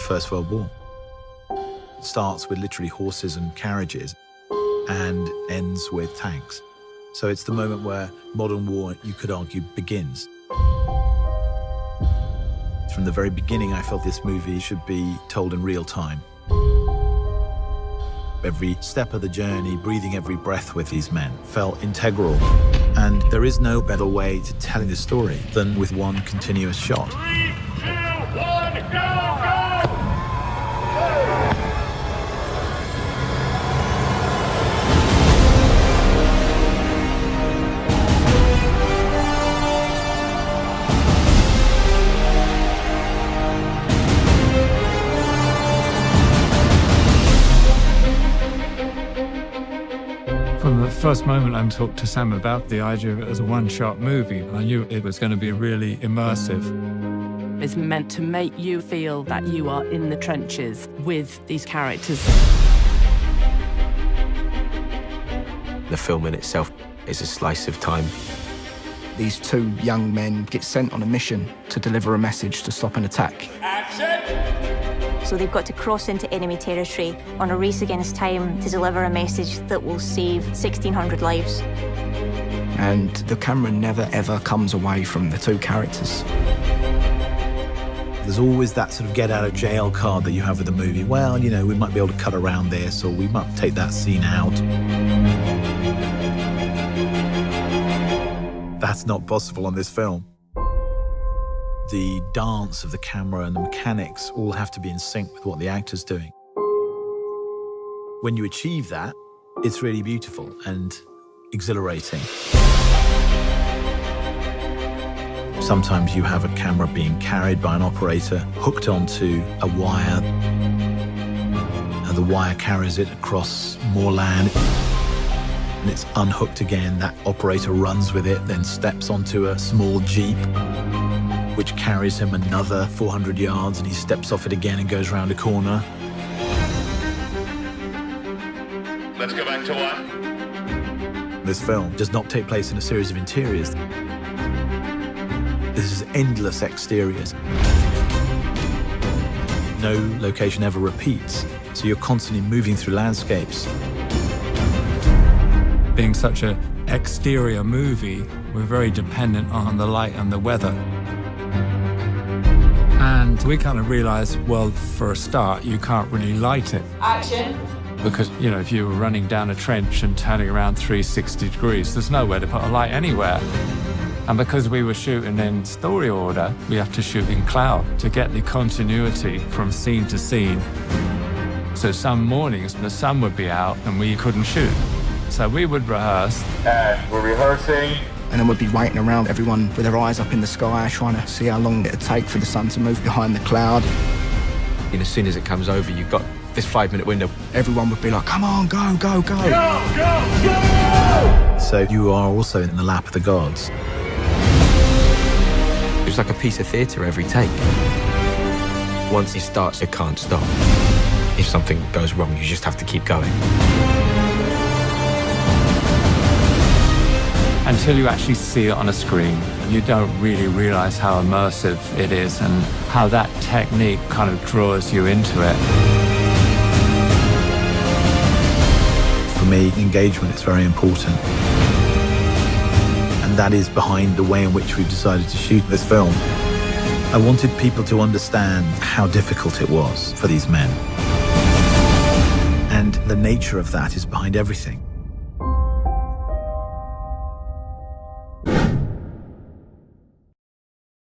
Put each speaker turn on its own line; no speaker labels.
First World War. It starts with literally horses and carriages and ends with tanks. So it's the moment where modern war, you could argue, begins. From the very beginning, I felt this movie should be told in real time. Every step of the journey, breathing every breath with these men, felt integral. And there is no better way to tell this story than with one continuous shot.
3, 2, 1, go, go!
From the first moment I talked to Sam about the idea of it as a one-shot movie, I knew it was going to be really immersive.
It's meant to make you feel that you are in the trenches with these characters.
The film in itself is a slice of time.
These two young men get sent on a mission to deliver a message to stop an attack.
Action!
So they've got to cross into enemy territory on a race against time to deliver a message that will save 1,600 lives.
And the camera never, ever comes away from the two characters.
There's always that sort of get-out-of-jail card that you have with the movie. Well, you know, we might be able to cut around this, or we might take that scene out. That's not possible on this film. The dance of the camera and the mechanics all have to be in sync with what the actor's doing. When you achieve that, it's really beautiful and exhilarating. Sometimes you have a camera being carried by an operator, hooked onto a wire, and the wire carries it across more land, and it's unhooked again. That operator runs with it, then steps onto a small jeep, which carries him another 400 yards, and he steps off it again and goes round a corner.
Let's go back to 1.
This film does not take place in a series of interiors. This is endless exteriors. No location ever repeats, so you're constantly moving through landscapes.
Being such an exterior movie, we're very dependent on the light and the weather. And we kind of realized, well, for a start, you can't really light it.
Action.
Because, you know, if you were running down a trench and turning around 360 degrees, there's nowhere to put a light anywhere. And because we were shooting in story order, we have to shoot in cloud to get the continuity from scene to scene. So some mornings, the sun would be out and we couldn't shoot. So we would rehearse.
And we're rehearsing.
And then we'd be waiting around, everyone with their eyes up in the sky, trying to see how long it'd take for the sun to move behind the cloud.
And as soon as it comes over, you've got this 5-minute window.
Everyone would be like, come on, go, go, go.
Go, go, go!
So you are also in the lap of the gods.
It's like a piece of theatre every take. Once it starts, it can't stop. If something goes wrong, you just have to keep going.
Until you actually see it on a screen, you don't really realize how immersive it is and how that technique kind of draws you into it.
For me, engagement is very important. And that is behind the way in which we've decided to shoot this film. I wanted people to understand how difficult it was for these men. And the nature of that is behind everything.